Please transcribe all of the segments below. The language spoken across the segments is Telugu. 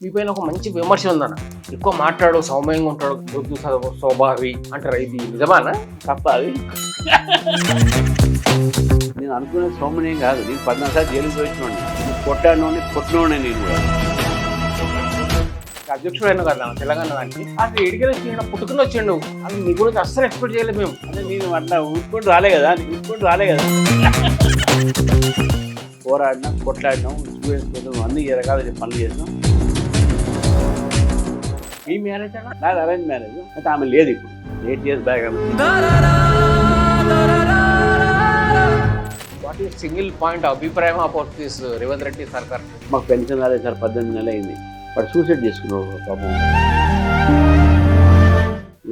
మీ పైన ఒక మంచి విమర్శ ఉందన్న. ఎక్కువ మాట్లాడు, సౌమ్యంగా ఉంటాడు, వద్దు స్వభావి అంటారు. ఇది నిజమానా? తప్ప అది నేను అనుకునే సౌమ్యం కాదు. నేను 14 సార్లు జైలుకి పోయినోడిని, కొట్టినోడే నేను కూడా. అధ్యక్షుడు అయినా కదా తెలంగాణ దానికి. అసలు ఎడికి వచ్చిండు, పుట్టుకుని వచ్చిండు. అది మీ గురించి అస్సలు ఎక్స్పెక్ట్ చేయలేదు మేము. అంటే నేను అట్లా ఊరుకొని రాలే కదా. పోరాడినాం, కొట్లాడినాం, స్టూడెంట్స్ అన్ని రకాల పనులు చేసినాం. మీ మ్యారేజ్ అన్న? నాది అరేంజ్ మ్యారేజ్. అయితే ఆమె లేదు ఇప్పుడు, 8 years back. What is single point అభిప్రాయం అబౌట్ దిస్ రేవంత్ రెడ్డి సర్కార్? మాకు పెన్షన్ రాలేదు సార్, 18 నెలలు అయింది. వాడు సూసైడ్ చేసుకున్నాడు పాపం.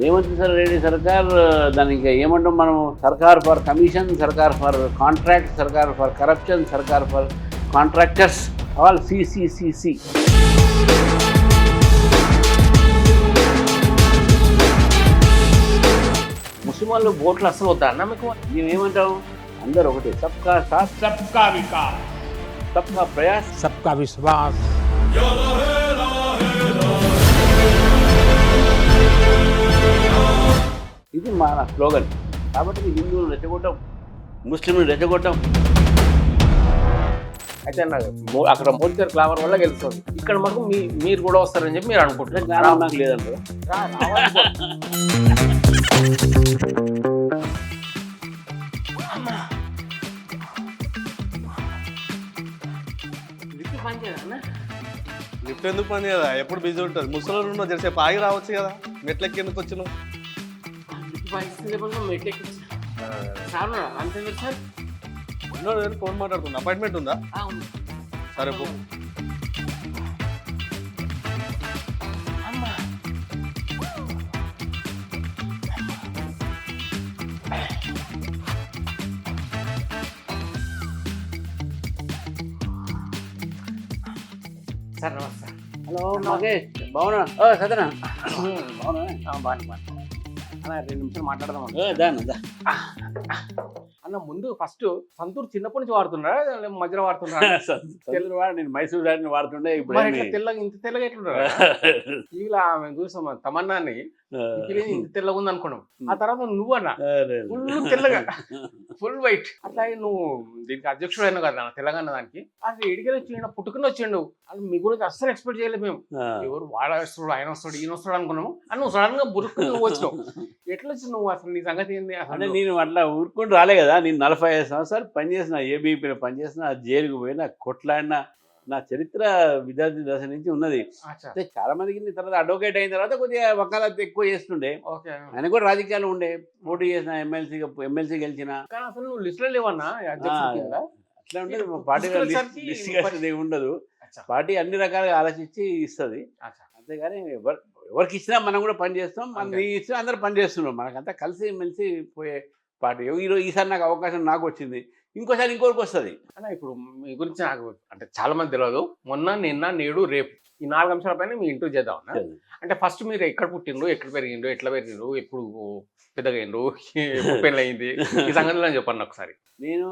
రేవంత్ రెడ్డి సర్కార్ దానికి ఏమంటాం మనం? సర్కార్ ఫర్ కమిషన్, సర్కార్ ఫర్ కాంట్రాక్ట్, సర్కార్ ఫర్ కరప్షన్, సర్కార్ ఫర్ కాంట్రాక్టర్స్, ఆల్ సిసిసిసి. ముస్లిం వాళ్ళు ఓట్లు అసలు వద్దా అన్న మీకు? మేమేమంటాం? అందరూ ఒకటి, సబ్కా సాత్ सबका विकास, సబ్కా ప్రయాస్, सबका विश्वास. ఇది మన స్లోగన్. కాబట్టి హిందువులు రెచ్చగొట్టం, ముస్లింలు రెచ్చగొట్టం. అయితే అన్న అక్కడ మోదీ గారు క్లావర్ వల్ల గెలుస్తుంది. ఇక్కడ మాకు మీరు కూడా వస్తారని చెప్పి మీరు అనుకుంటున్నారు. జ్ఞానం నాకు లేదంటారు. లిఫ్ట్ ఎందుకు పని కదా? ఎప్పుడు బిజీ ఉంటుంది. ముసలి ఉన్న జరిసేపు ఆగి రావచ్చు కదా. మెట్లెక్కి ఎందుకు వచ్చినావు? ఫోన్ మాట్లాడుతున్నా. అపాయింట్మెంట్ ఉందా? సరే పో. సార్ నమస్తే. హలో మగేష్, బాగున్నా? సదనా బాగున్నా? బాగా అన్న 2 నిమిషాలు మాట్లాడదాం దాని అన్న. ముందు ఫస్ట్ సంతూర్ చిన్నప్పటి నుంచి వాడుతున్నారా, మధ్యలో వాడుతున్నారా? తెలుగు వాడు. నేను మైసూర్ దాన్ని వాడుతుండే. ఇప్పుడు తెల్లగా ఇంత తెల్లగా ఎట్లున్నారా? ఇలా మేము చూసాం తమన్నాని, ఇంత తెల్లగా ఉంది అనుకున్నాం. ఆ తర్వాత నువ్వు అన్న ఫుల్ తెల్లగా, ఫుల్ వైట్. అట్లా నువ్వు దీనికి అధ్యక్షుడు అయినా కదా తెలంగాణ దానికి. అసలు ఎడికి వచ్చిండు, పుట్టుకుని వచ్చిండు. అది మీ గురించి అస్సలు ఎక్స్పెక్ట్ చేయలేదు మేము. ఎవరు వాడు వస్తాడు, ఆయన వస్తాడు, ఈయన వస్తాడు అనుకున్నాము. అని నువ్వు సడన్ గా బురుకు వచ్చినావు. ఎట్లా వచ్చి నువ్వు అసలు నీ సంగతి ఏంది? అంటే నేను అట్లా ఊరుకుంటూ రాలే కదా. నేను 45 సంవత్సరాలు పనిచేసిన, ఏబీపీలో పనిచేసిన, జైలుకు పోయినా, కొట్లాడినా. నా చరిత్ర విద్యార్థి దశ నుంచి ఉన్నది. అంటే చాలా మందికి తర్వాత అడ్వకేట్ అయిన తర్వాత కొద్దిగా వకాలత్ ఎక్కువ చేస్తుండే. ఆయన కూడా రాజకీయాలు ఉండే, పోటీ చేసిన, ఎమ్మెల్సీ గెలిచిన. అసలు నువ్వు లిస్ట్ లో లేవన్నా? అట్లా ఉండదు. పార్టీ లిస్ట్ ఉండదు. పార్టీ అన్ని రకాలుగా ఆలోచించి ఇస్తుంది. అంతేగాని ఎవరికి ఇచ్చినా మనం కూడా పని చేస్తాం. నీ ఇచ్చినా అందరూ పని చేస్తున్నాం. మనకంతా కలిసి మెలిసి పోయే పార్టీ. ఈసారి నాకు అవకాశం నాకు వచ్చింది, ఇంకోసారి ఇంకోరికి వస్తుంది అన్న. ఇప్పుడు మీ గురించి నాకు అంటే చాలా మంది తెలియదు. మొన్న, నిన్న, నేడు, రేపు ఈ 4 అంశాల పైన మీ ఇంటర్వ్యూ చేద్దాం అన్న. అంటే ఫస్ట్ మీరు ఎక్కడ పుట్టిండ్రు, ఎక్కడ పెరిగిండ్రు, ఎట్లా పెరిగిండ్రు, ఎప్పుడు పెద్దగా అయిండ్రు, ఎప్పుడు పెళ్ళి అయింది, ఈ సంగతిలో చెప్పండి ఒకసారి. నేను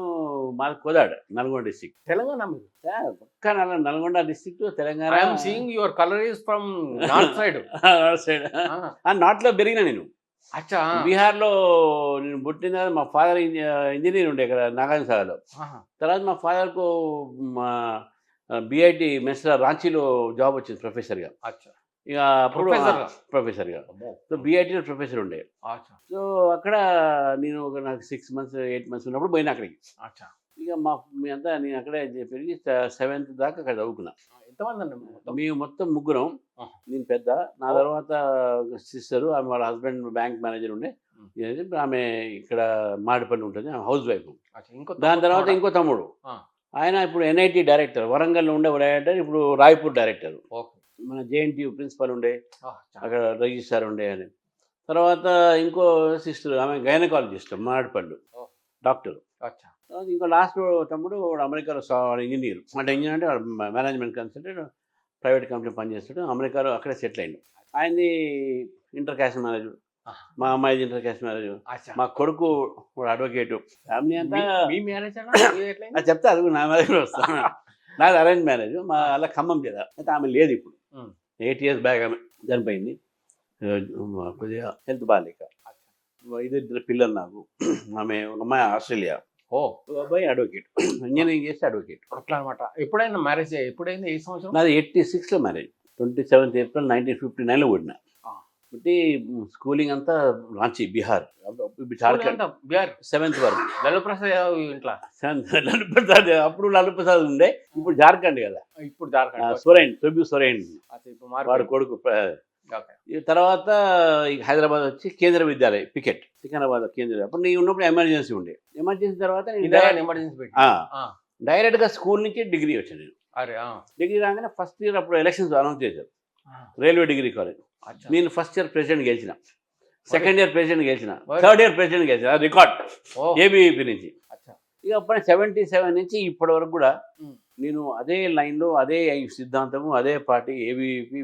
మాది కోదాడ, నల్గొండ డిస్ట్రిక్ట్. తెలంగాణ మీరు? పక్క Nalgonda district Telangana. I'm seeing your colour is from north side. North side. North లో పెరిగినా నేను. అచ్చా. బీహార్లో నేను పుట్టిన తర్వాత మా ఫాదర్ ఇంజనీర్ ఉండే ఇక్కడ నాగార్జున సాగర్లో. తర్వాత మా ఫాదర్కు బిఐటి మెస్రా రాంచీలో జాబ్ వచ్చింది ప్రొఫెసర్గా. ఇక అప్పుడు ప్రొఫెసర్గా. సో బిఐటీలో ప్రొఫెసర్ ఉండే. సో అక్కడ నేను నాకు 6 months 8 months ఉన్నప్పుడు పోయినా అక్కడికి. ఇక నేను అక్కడే పెరిగి 7th దాకా అక్కడ చదువుకున్నా. ఎంతమంది అండి? మేము మొత్తం ముగ్గురం. నేను పెద్ద, నా తర్వాత సిస్టరు, ఆమె వాళ్ళ హస్బెండ్ బ్యాంక్ మేనేజర్ ఉండే. ఆమె ఇక్కడ మాడిపల్లి ఉంటుంది, ఆమె హౌస్ వైఫ్. దాని తర్వాత ఇంకో తమ్ముడు, ఆయన ఇప్పుడు ఎన్ఐటి డైరెక్టర్, వరంగల్లో ఉండే డైరెక్టర్, ఇప్పుడు రాయ్పూర్ డైరెక్టర్. మన జేఎన్టీయూ ప్రిన్సిపల్ ఉండే, అక్కడ రిజిస్ట్రార్ ఉండే అని. తర్వాత ఇంకో సిస్టర్, ఆమె గైనకాలజిస్ట్, మాడిపల్లి డాక్టర్. ఇంకో లాస్ట్ తమ్ముడు అమెరికాలో ఇంజనీర్. అంటే ఇంజనీర్ అంటే మేనేజ్మెంట్ కన్సల్టెంట్, ప్రైవేట్ కంపెనీ పనిచేస్తాడు. అమెరికాలో అక్కడే సెటిల్ అయ్యిండు. ఆయనది ఇంటర్ క్యాస్ట్ మ్యారేజ్, మా అమ్మాయిది ఇంటర్ క్యాస్ట్ మ్యారేజ్, మా కొడుకు అడ్వకేటు. ఫ్యామిలీ అంతా చెప్తా, అది నా మ్యారేజ్ వస్తాను. నాది అరేంజ్ మ్యారేజ్. మా అలా ఖమ్మం చేద్దాం. అయితే ఆమె లేదు ఇప్పుడు, 8 years బ్యాక్ ఆమె చనిపోయింది. కొద్దిగా హెల్త్ బాగాలేక. 5 పిల్లలు నాకు. ఆమె ఒక అమ్మాయి ఆస్ట్రేలియా, ఓ ఒక అబ్బాయి అడ్వకేట్, ఇంజనీరింగ్ చేస్తే అడ్వకేట్. అట్లా అనమాట. ఎప్పుడైనా మ్యారేజ్ ఎప్పుడైంది ఏ సంవత్సరం? నాది 86లో మ్యారేజ్. 27th April 1959లో పుట్టిన. పుట్టి స్కూలింగ్ అంతా రాంచీ, బీహార్, జార్ఖండ్. బిహార్ 7th వరకు లల్లు ప్రసాద్ యాదవ్ ఇంట్లో. లాలూ ప్రసాద్, అప్పుడు లాలూ ప్రసాద్ ఉండే, ఇప్పుడు జార్ఖండ్ కదా. ఇప్పుడు జార్ఖండ్. సొరైన్, సొరైన్ ఇప్పుడు వాడు కొడుకు. ఓకే. ఈ తర్వాత హైదరాబాద్ వచ్చి కేంద్ర విద్యాలయ పికెట్, సికింద్రాబాద్ కేంద్ర. అప్పుడు నేను ఉన్నప్పుడు ఎమర్జెన్సీ ఉండే. ఎమర్జెన్సీ తర్వాత ఎమర్జెన్సీ పెట్టి డైరెక్ట్గా స్కూల్ నుంచి డిగ్రీ వచ్చాను నేను. అరే డిగ్రీ రాగానే ఫస్ట్ ఇయర్ అప్పుడు ఎలక్షన్స్ అనౌన్స్ చేశారు, రైల్వే డిగ్రీ కాలేజ్. నేను ఫస్ట్ ఇయర్ ప్రెసిడెంట్ గెలిచిన, సెకండ్ ఇయర్ ప్రెసిడెంట్ గెలిచిన, థర్డ్ ఇయర్ ప్రెసిడెంట్ గెలిచిన. రికార్డ్ ఏబీవీపీ నుంచి. ఇక అప్పుడు 77 నుంచి ఇప్పటి వరకు కూడా నేను అదే లైన్లో, అదే సిద్ధాంతము, అదే పార్టీ, ఏబీవీపీ,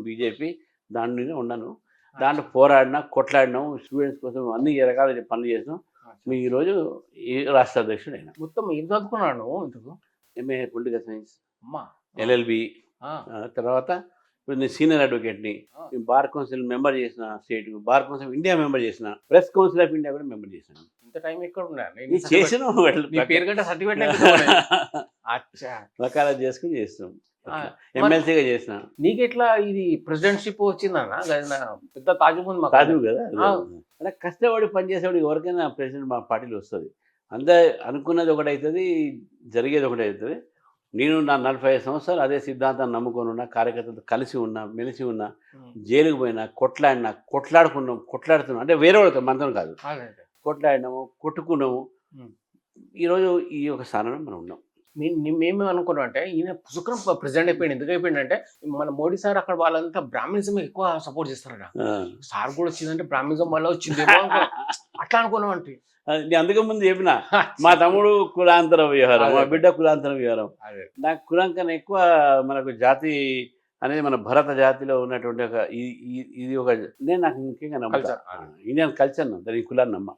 బీజేపీ దాని ఉన్నాను. దాంట్లో పోరాడినా, కొట్లాడినాం, స్టూడెంట్స్ కోసం అన్ని రకాల పనులు చేసినాం. మీ ఈరోజు ఈ రాష్ట్ర అధ్యక్షుడు అయినా. మొత్తం ఏం చదువుకున్నాను? ఎంఏ పొలిటికల్ సైన్స్, అమ్మా, ఎల్ఎల్బి. తర్వాత ఇప్పుడు నేను సీనియర్ అడ్వకేట్ని. బార్ కౌన్సిల్ మెంబర్ చేసిన, state bar council India member చేసిన, ప్రెస్ కౌన్సిల్ ఆఫ్ ఇండియా కూడా మెంబర్ చేసిన. ఇంత టైం ఎక్కడ చేసిన వకాలత్ చేసుకుని చేస్తున్నాం, ఎమ్మెల్సీగా చేసిన. నీకు ఎట్లా ఇది ప్రెసిడెంట్షిప్ వచ్చిందన్న? పెద్ద తాజుముంది కాదు కదా. అలా కష్టపడి పనిచేసేవాడు ఎవరికైనా ప్రెసిడెంట్ మా పార్టీలో వస్తుంది. అందరు అనుకున్నది ఒకటి అవుతుంది, జరిగేది ఒకటి అవుతుంది. నేను నా 45 సంవత్సరాలు అదే సిద్ధాంతాన్ని నమ్ముకొని ఉన్నా, కార్యకర్తలతో కలిసి ఉన్నా, మెలిసి ఉన్నా, జైలుకు పోయినా, కొట్లాడుతున్నాం అంటే వేరే వాళ్ళతో మనతో కాదు, కొట్లాడినాము, కొట్టుకున్నాము. ఈరోజు ఈ యొక్క స్థానంలో మనం ఉన్నాం. మేము అనుకున్నాం అంటే ఈయన పుసుకరం ప్రెసిడెంట్ అయిపోయింది. ఎందుకు అయిపోయింది అంటే మన మోడీ సార్ అక్కడ వాళ్ళంతా బ్రాహ్మణిజం ఎక్కువ సపోర్ట్ చేస్తారట. సార్ కూడా వచ్చిందంటే బ్రాహ్మణిజం వల్ల వచ్చింది అట్లా అనుకున్నాం. అంటే నేను అందుకే ముందు చెప్పిన, మా తమ్ముడు కులాంతర వ్యవహారం, మా బిడ్డ కులాంతర వ్యవహారం. నాకు కులం కన్నా ఎక్కువ మనకు జాతి అనేది మన భరత జాతిలో ఉన్నటువంటి ఒక ఇది ఒక నేను నాకు ముఖ్యంగా నమ్ముతా. ఇండియన్ కల్చర్ దాని కులాన్ని నమ్మ.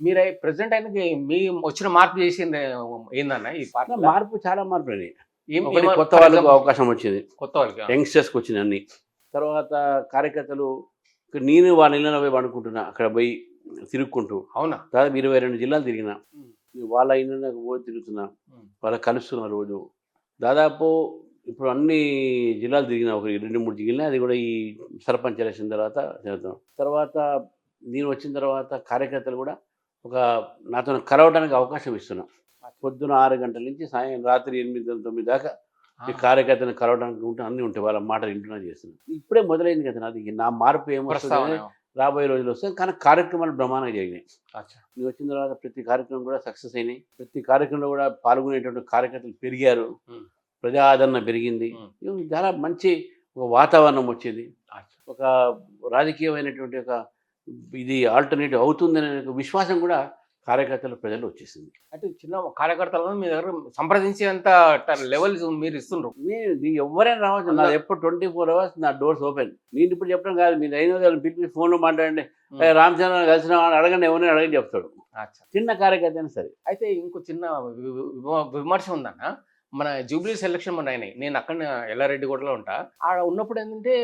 మీరు ప్రెసిడెంట్ అయినకి మీ వచ్చిన మార్పు చేసింది ఏందన్న? ఈ మార్పు చాలా మార్పు అయినాయి. కొత్త వాళ్ళకు అవకాశం వచ్చింది, కొత్త వాళ్ళకి, యంగ్స్టర్స్కి వచ్చినాయి అన్ని. తర్వాత కార్యకర్తలు, నేను వాళ్ళ ఇళ్ళలో పోయి పండుకుంటున్నా, అక్కడ పోయి తిరుగుకుంటూ. అవునా? దాదాపు 22 జిల్లాలు తిరిగిన. వాళ్ళ ఇళ్ళకి పోయి తిరుగుతున్నా, వాళ్ళకి కలుస్తున్నా రోజు. దాదాపు ఇప్పుడు అన్ని జిల్లాలు తిరిగిన, ఒక 2-3 జిల్లా. అది కూడా ఈ సర్పంచ్ ఎలక్షన్ తర్వాత చేద్దాం. తర్వాత నేను వచ్చిన తర్వాత కార్యకర్తలు కూడా నాతో కలవడానికి అవకాశం ఇస్తున్నాం. పొద్దున 6 గంటల నుంచి రాత్రి 8-9 దాకా ఈ కార్యకర్తలను కలవడానికి ఉంటే అన్నీ ఉంటాయి. వాళ్ళ మాటలు ఇంటున్నా చేస్తున్నాం. ఇప్పుడే మొదలైంది కదా నాది. నా మార్పు ఏమొస్తుంది రాబోయే రోజులు వస్తాయి. కానీ కార్యక్రమాలు బ్రహ్మాండంగా జరిగినాయి. నేను వచ్చిన తర్వాత ప్రతి కార్యక్రమం కూడా సక్సెస్ అయినాయి. ప్రతి కార్యక్రమంలో కూడా పాల్గొనేటువంటి కార్యకర్తలు పెరిగారు, ప్రజా ఆదరణ పెరిగింది. చాలా మంచి ఒక వాతావరణం వచ్చింది. ఒక రాజకీయమైనటువంటి ఒక ఇది ఆల్టర్నేటివ్ అవుతుందనే విశ్వాసం కూడా కార్యకర్తలు ప్రజలు వచ్చేసింది. అంటే చిన్న కార్యకర్తలను మీ దగ్గర సంప్రదించేంత లెవెల్ మీరు ఇస్తుండ్రు. ఎవరైనా రావచ్చు. నాది ఎప్పుడు 24 hours నా డోర్స్ ఓపెన్. నేను ఇప్పుడు చెప్పడం కాదు, మీరు అయిన పిలిపి ఫోన్లో మాట్లాడండి, రామచంద్ర కలిసిన అడగండి, ఎవరైనా అడగని చెప్తాడు. చిన్న కార్యకర్త అయినా సరే. అయితే ఇంకో చిన్న విమర్శ ఉందన్న, మన జూబ్లీ సెలక్షన్ మొన్న అయినాయి. నేను అక్కడ ఎల్లారెడ్డిగూడలో ఉంటా. ఆడ ఉన్నప్పుడు ఏంటంటే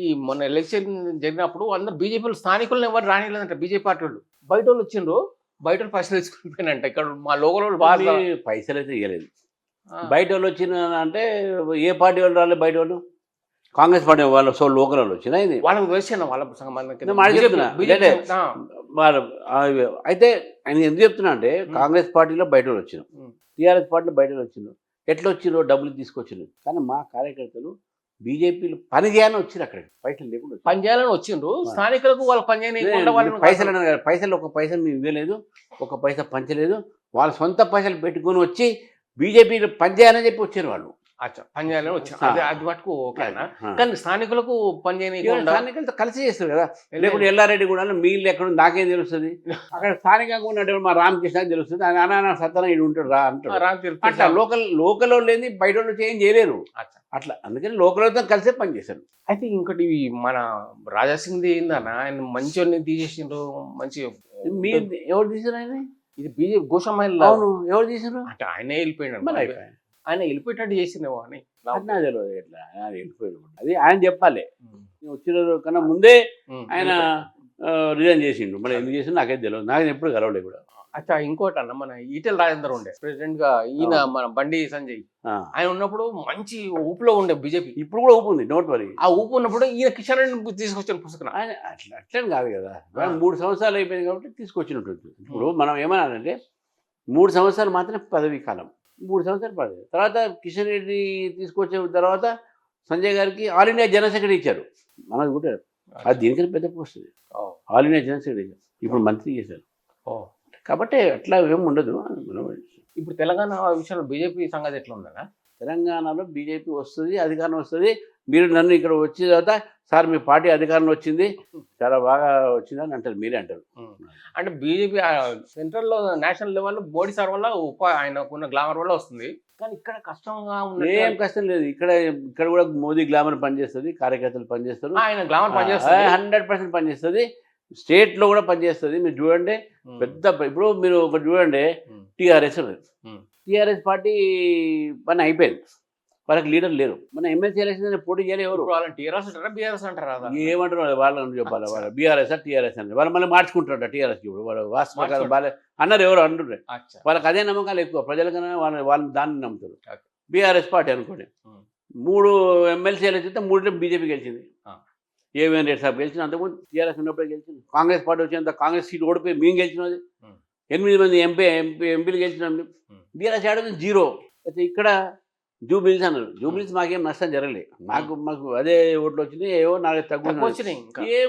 ఈ మొన్న ఎలక్షన్ జరిగినప్పుడు అందరు బీజేపీ స్థానికులను ఎవరు రానిలేదంట. బీజేపీ పార్టీ వాళ్ళు బయట వాళ్ళు వచ్చిండ్రు, బయట వాళ్ళు పైసలు తీసుకునిపోయినంట. ఇక్కడ మా లోకల్ బాగా పైసలు అయితే ఇవ్వలేదు. బయట వాళ్ళు వచ్చిన అంటే ఏ పార్టీ వాళ్ళు రాలేదు. బయట వాళ్ళు కాంగ్రెస్ పార్టీ వాళ్ళు, సో లోకల్ వాళ్ళు వచ్చినా ఇది వాళ్ళకి వేసాను. వాళ్ళ అయితే ఆయన ఎందుకు చెప్తున్నా అంటే కాంగ్రెస్ పార్టీలో బయట వాళ్ళు వచ్చినాం, టీఆర్ఎస్ పార్టీలో బయట వాళ్ళు వచ్చినాం. ఎట్లా వచ్చిందో డబ్బులు తీసుకొచ్చిండ్రు. కానీ మా కార్యకర్తలు బీజేపీలో పని చేయాలని వచ్చిండ్రు. అక్కడ పైసలు లేకుండా పని చేయాలని వచ్చిండ్రు. స్థానికులకు వాళ్ళ పని చేయని పైసలు ఒక పైసలు మేము ఇవ్వలేదు, ఒక పైసా పంచలేదు. వాళ్ళ సొంత పైసలు పెట్టుకొని వచ్చి బీజేపీలో పని చేయాలని చెప్పి వచ్చారు వాళ్ళు. పని చేయాలని వచ్చారు. అది మటుకు ఓకేనా? కానీ స్థానికులకు పని చేయని స్థానికులతో కలిసి చేస్తారు కదా. లేకుంటే ఎల్లారెడ్డి కూడా మీళ్ళు ఎక్కడ నాకేం తెలుస్తుంది. అక్కడ స్థానికంగా ఉన్నట్టు మా రామకృష్ణ తెలుస్తుంది. ఆయన సత్తన ఇడు ఉంటాడు రా అంటాడు. అట్లా లోకల్ లేని బయట వాళ్ళు చేయలేరు. అట్లా అందుకని లోకల్తో కలిసే పని చేశారు. అయితే ఇంకోటి మన రాజాసింగ్ది ఏందన్న, ఆయన మంచి తీసేసిండ్రు. మంచి ఎవరు తీసారు ఆయన? ఇది బీజేపీ గోషమ్మాయిలు. అవును, ఎవరు తీసారు అంటే ఆయనే వెళ్ళిపోయినాడు. ఆయన వెళ్ళిపోయేటట్టు చేసిందేమో అని అది నాకు తెలియదు ఎట్లా ఆయన వెళ్ళిపోయాడు అది ఆయన చెప్పాలి వచ్చిన కన్నా ముందే ఆయన రిజైన్ చేసిండు మళ్ళీ ఎందుకు చేసిండు నాకైతే తెలియదు నాకు ఎప్పుడు కలవలేదు కూడా అచ్చా ఇంకోటి అన్న మన ఈటెల రాజేందర్ ఉండే ప్రెసిడెంట్ గా ఈయన మన బండి సంజయ్ ఆయన ఉన్నప్పుడు మంచి ఊపులో ఉండే బీజేపీ ఇప్పుడు కూడా ఊపు ఉంది డోంట్ వరీ ఆ ఊపు ఉన్నప్పుడు ఈయన కిషన్ రెడ్డి తీసుకొచ్చిన పుస్తకం ఆయన అట్లని కాదు కదా 3 సంవత్సరాలు అయిపోయింది కాబట్టి తీసుకొచ్చినట్టు ఇప్పుడు మనం ఏమన్నానంటే 3 సంవత్సరాలు మాత్రమే పదవీ కాలం 3 సంవత్సరాలు పడదు తర్వాత కిషన్ రెడ్డి తీసుకొచ్చిన తర్వాత సంజయ్ గారికి ఆల్ ఇండియా జనరల్ సెక్రటరీ ఇచ్చారు మనది కూడా అది దీనికన్నా పెద్ద post all India general secretary ఇప్పుడు మంత్రి చేశారు కాబట్టి అట్లా ఏమి ఉండదు. ఇప్పుడు తెలంగాణ విషయంలో బీజేపీ సంగతి ఎట్లా ఉందన్నా? తెలంగాణలో బీజేపీ వస్తుంది, అధికారం వస్తుంది. మీరు నన్ను ఇక్కడ వచ్చిన తర్వాత సార్ మీ పార్టీ అధికారంలో వచ్చింది చాలా బాగా వచ్చిందని అంటారు, మీరే అంటారు. అంటే బీజేపీ సెంట్రల్లో నేషనల్ లెవెల్లో మోడీ సార్ వల్ల ఆయనకున్న గ్లామర్ వల్ల వస్తుంది, కానీ ఇక్కడ కష్టంగా ఉంది. ఏం కష్టం లేదు, ఇక్కడ కూడా మోదీ గ్లామర్ పనిచేస్తుంది, కార్యకర్తలు పనిచేస్తారు, ఆయన గ్లామర్ పనిచేస్తుంది, 100% పనిచేస్తుంది. స్టేట్లో కూడా పనిచేస్తుంది. మీరు చూడండి పెద్ద ఇప్పుడు మీరు ఒకటి చూడండి, టీఆర్ఎస్ పార్టీ పని అయిపోయింది, వాళ్ళకి లీడర్ లేరు. మన ఎమ్మెల్సీ ఎలక్షన్ పోటీ చేయాలి ఎవరు? టీఆర్ఎస్ అంటారా బీఆర్ఎస్ అంటారా? ఏమంటారు వాళ్ళని చెప్పాలి, వాళ్ళ బీఆర్ఎస్ టీఆర్ఎస్ అని వాళ్ళు మళ్ళీ మార్చుకుంటారు. టీఆర్ఎస్ ఇప్పుడు వాళ్ళు వాస్తవ బాలే అన్నారు, ఎవరు అంటున్నారు. వాళ్ళకి అదే నమ్మకాలు ఎక్కువ, ప్రజలకన్నా వాళ్ళని దాన్ని నమ్ముతారు. బీఆర్ఎస్ పార్టీ అనుకోండి, 3 ఎమ్మెల్సీ ఎలక్షన్ అయితే 3 బీజేపీ గెలిచింది. ఏవిఎన్ రెడ్డి సాబ్ గెలిచిన, అంతకుముందు టీఆర్ఎస్ ఉన్నప్పుడే గెలిచింది. కాంగ్రెస్ పార్టీ వచ్చినంత కాంగ్రెస్ సీట్ ఓడిపోయి మేము గెలిచినది, 8 మంది ఎంపీలు గెలిచినాం. బీఆర్ఎస్ ఆడది 0. అయితే ఇక్కడ జూబ్లీస్ అన్నారు, జూబ్లీస్ మాకేం నష్టం జరగలేదు, మాకు అదే ఓట్లు వచ్చినాయి, ఏవో 4 తక్కువ వచ్చినాయి,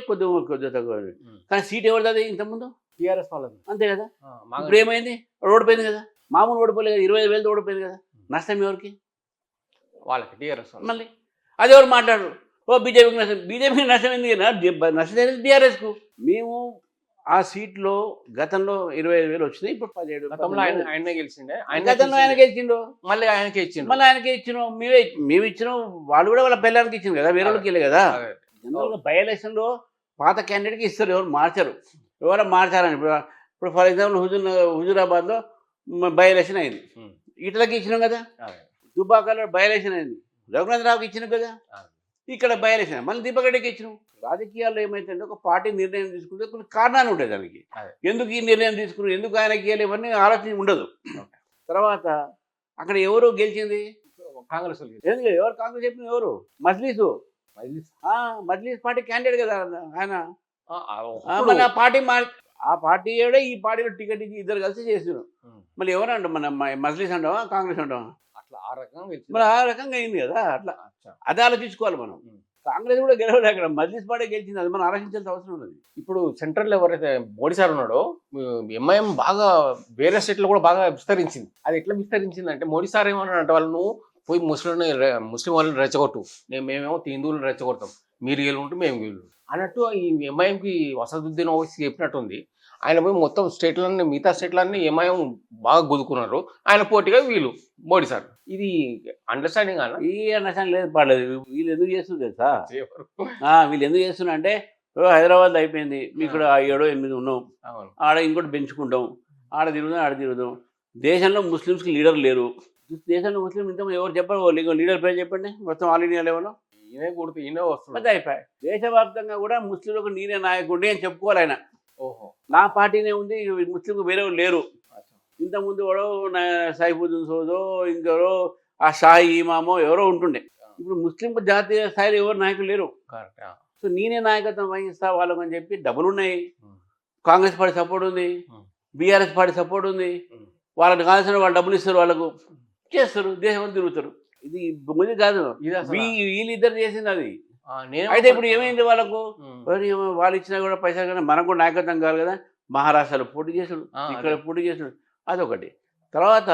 కొద్దిగా తక్కువ. కానీ సీట్ ఎవరిది అది ఇంతకుముందు? టీఆర్ఎస్ వాళ్ళది, అంతే కదా. ఇప్పుడు ఏమైంది, ఓడిపోయింది కదా, మామూలు ఓడిపోలేదు కదా, 25,000 ఓడిపోయింది కదా, నష్టం ఎవరికి? వాళ్ళకి, టీఆర్ఎస్. మళ్ళీ అది ఎవరు మాట్లాడరు, ఓ బీజేపీకి నష్టం. బీజేపీకి నష్టం ఎందుకు? నష్టం జరిగింది టీఆర్ఎస్కు. మేము ఆ సీట్లో గతంలో 25,000 వచ్చినాయి, ఇప్పుడు 17. గతంలో ఆయన గెలిచిండే, గతంలో ఆయన గెలిచిండు, మళ్ళీ ఆయనకే ఇచ్చిండు, మళ్ళీ ఆయనకే ఇచ్చినాం. మేము ఇచ్చినాం, వాళ్ళు కూడా వాళ్ళ పిల్లలకి ఇచ్చింది కదా, వేరే వాళ్ళకి వెళ్ళి కదా. జనరల్గా బై ఎలక్షన్లో పాత క్యాండిడేట్కి ఇస్తారు, ఎవరు మార్చరు. ఎవరో మార్చారని ఇప్పుడు ఫర్ ఎగ్జాంపుల్ హుజూరాబాద్లో బై ఎలక్షన్ అయింది, ఇట్లకి ఇచ్చినాం కదా. దుబ్బాకలో బై ఎలక్షన్ అయింది, రఘునాథరావుకి ఇచ్చినాం కదా. ఇక్కడ బై ఎలక్షన్ మళ్ళీ దీపక్ రెడ్డికి ఇచ్చినాం. రాజకీయాల్లో ఏమైతుందంటే ఒక పార్టీ నిర్ణయం తీసుకుంటే కొన్ని కారణాలు ఉంటాయి దానికి, ఎందుకు ఈ నిర్ణయం తీసుకున్నారు, ఎందుకు ఆయనకి ఇవ్వలేవన్నీ ఆలోచన ఉండదు. తర్వాత అక్కడ ఎవరు గెలిచింది? కాంగ్రెస్. ఎవరు కాంగ్రెస్ చెప్పిన? ఎవరు? మజ్లీస్ పార్టీ క్యాండిడేట్ కదా ఆయన. మళ్ళీ ఆ పార్టీ ఈ పార్టీలో టికెట్ ఇచ్చి ఇద్దరు కలిసి చేసినారు. మళ్ళీ ఎవరు అంటాం, మన మజ్లీస్ అంటావా కాంగ్రెస్ అంటావా? అట్లా ఆ రకంగా మరి ఆ రకంగా అయింది కదా. అట్లా అదే ఆలోచించుకోవాలి మనం. కాంగ్రెస్ కూడా గెలవలేదు, అక్కడ మజ్లీస్ పార్టీ గెలిచింది, అది మనం ఆలోచించాల్సిన అవసరం ఉన్నది. ఇప్పుడు సెంట్రల్ ఎవరైతే మోడీ సార్ ఉన్నాడో, ఎంఐఎం బాగా వేరే స్టేట్లో కూడా బాగా విస్తరించింది. అది ఎట్లా విస్తరించింది అంటే, మోడీ సార్ ఏమన్నాడంటే, వాళ్ళు పోయి ముస్లిం వాళ్ళని రెచ్చగొట్టు, మేమేమో హిందువులను రెచ్చగొడతాం, మీరు వీళ్ళు ఉంటూ మేము వీళ్ళు అన్నట్టు ఈ ఎంఐఎంకి వసదుద్దీన్ ఓవైసీ చెప్పినట్టుంది. ఆయన పోయి మొత్తం స్టేట్లన్నీ, మిగతా స్టేట్లన్నీ ఎంఐఎం బాగా గుదుకున్నారు, ఆయన పోటీగా వీళ్ళు మోడీ సార్. ఇది అండర్స్టాండింగ్ అన్న? ఈ అండర్స్టాండింగ్ లేదు, పడలేదు. వీళ్ళు ఎందుకు చేస్తుంది తెలుసా? వీళ్ళు ఎందుకు చేస్తున్నా అంటే, హైదరాబాద్లో అయిపోయింది, మీ ఇక్కడ 7 8 ఉన్నాం, ఆడ ఇంకోటి పెంచుకుంటాం, ఆడ తిరుగుదాం. దేశంలో ముస్లిమ్స్కి లీడర్ లేరు. దేశంలో ముస్లిం ఇంత ఎవరు చెప్పరు, లీడర్ పేరు చెప్పండి మొత్తం ఆల్ ఇండియా లెవెల్లో. ఈయనే వస్తుంది, అయిపోయాయి. దేశవ్యాప్తంగా కూడా ముస్లింలకు నేనే నాయకుడిని అని చెప్పుకోవాలి ఆయన. నా పార్టీనే ఉంది, ముస్లింకు వేరే లేరు. ఇంతకుముందు ఎవరో సైఫుద్దీన్ సోదో, ఇంకెవరో ఆ షాహీ ఇమామో ఎవరో ఉంటుండే. ఇప్పుడు ముస్లింకు జాతీయ స్థాయిలో ఎవరు నాయకులు లేరు. సో నేనే నాయకత్వం వహిస్తా వాళ్ళకు అని చెప్పి డబ్బులు ఉన్నాయి. కాంగ్రెస్ పార్టీ సపోర్ట్ ఉంది, బీఆర్ఎస్ పార్టీ సపోర్ట్ ఉంది. వాళ్ళకి కావాల్సిన వాళ్ళు డబ్బులు ఇస్తారు, వాళ్ళకు చేస్తారు, దేశం తిరుగుతారు. ఇది ముందు కాదు, వీళ్ళిద్దరు చేసింది అది. అయితే ఇప్పుడు ఏమైంది, వాళ్ళకు వాళ్ళు ఇచ్చినా కూడా పైసలు కానీ మనకు కూడా నాయకత్వం కావాలి కదా. మహారాష్ట్రలో పోటీ చేసాడు, ఇక్కడ పోటీ చేసాడు, అదొకటి. తర్వాత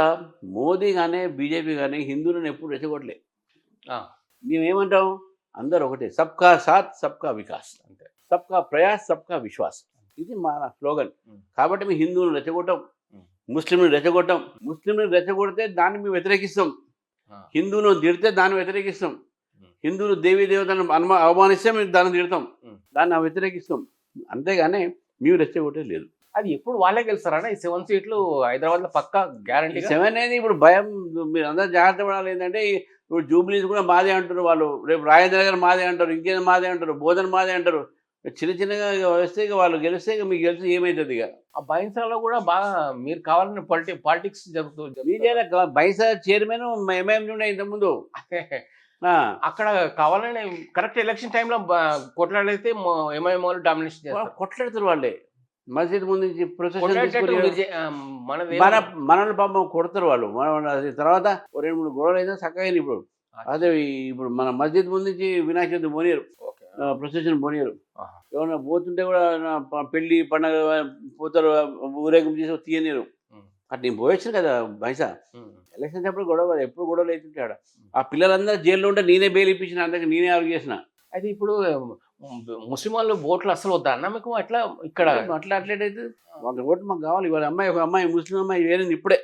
మోదీ కానీ బీజేపీ కానీ హిందువులను ఎప్పుడు రెచ్చగొట్టలే. మేమేమంటాం, అందరు ఒకటే, సబ్కా సాత్ సబ్కా వికాస్, అంతే, సబ్కా ప్రయాస్ సబ్కా విశ్వాస్, ఇది మన స్లోగన్. కాబట్టి మేము హిందువులను రెచ్చగొట్టాం, ముస్లింని రెచ్చగొట్టాం. ముస్లింని రెచ్చగొడితే దాన్ని మేము వ్యతిరేకిస్తాం, హిందువులను తిడితే దాన్ని వ్యతిరేకిస్తాం, హిందువులు దేవీ దేవతలను అవమానిస్తే మేము దాన్ని తిడతాం, దాన్ని వ్యతిరేకిస్తాం. అంతేగాని మేము రెచ్చగొట్టేది లేదు. అది ఎప్పుడు వాళ్ళే గెలుస్తారా ఈ 7 సీట్లు హైదరాబాద్ లో పక్కా గ్యారంటీగా? 7 అనేది ఇప్పుడు భయం. మీరు అందరూ జాగ్రత్త పడాలి. ఏంటంటే ఇప్పుడు జూబ్లీస్ కూడా మాదే అంటారు వాళ్ళు, రేపు రాజేంద్ర గారు మాదే అంటారు, ఇంకేదో మాదే అంటారు, బోధన మాదే అంటారు. చిన్న చిన్నగా వస్తే ఇక వాళ్ళు గెలిస్తే ఇక మీకు గెలిచి ఏమవుతుంది ఇక. ఆ బైన్సాలో కూడా బాగా మీరు కావాలని పాలిటిక్స్ జరుగుతుంది. బీజేపీ బైసా చైర్మన్ ఎంఐఎం ఉండే ఇంతకుముందు. అక్కడ కావాలని కరెక్ట్ ఎలక్షన్ టైంలో కొట్లాడైతే ఎంఐఎం వాళ్ళు డామినేషన్ చేస్తారు. కొట్లాడుతారు వాళ్ళే. మసీద్ ముందు నుంచి మనల్ని పాపం కొడతారు వాళ్ళు. తర్వాత 2-3 గొడవలు అయితే చక్కగా ఇప్పుడు. అదే ఇప్పుడు మన మస్జిద్ ముందు నుంచి వినాయక చవితి పోనీరు, ప్రొసెషన్ పోనీరు. ఏమన్నా పోతుంటే కూడా పెళ్లి పండగ పోతారు, ఊరేగింపు చేసి తీయనీరు. అట్లా నేను పోయొచ్చు కదా బైసా. ఎలక్షన్స్ అప్పుడు గొడవ, ఎప్పుడు గొడవలు అవుతుంటాడు. ఆ పిల్లలందరూ జైల్లో ఉంటే నేనే బెయిల్ ఇప్పించిన, అందరికి నేనే ఆర్గ్యూ చేసిన. అయితే ఇప్పుడు ముస్లిం వాళ్ళు ఓట్లు అసలు వద్దా అన్న మీకు? అట్లా ఇక్కడ అట్లయితే వాళ్ళ ఓటు మాకు కావాలి. వాళ్ళ అమ్మాయి, ఒక అమ్మాయి ముస్లిం అమ్మాయి వేరేది ఇప్పుడే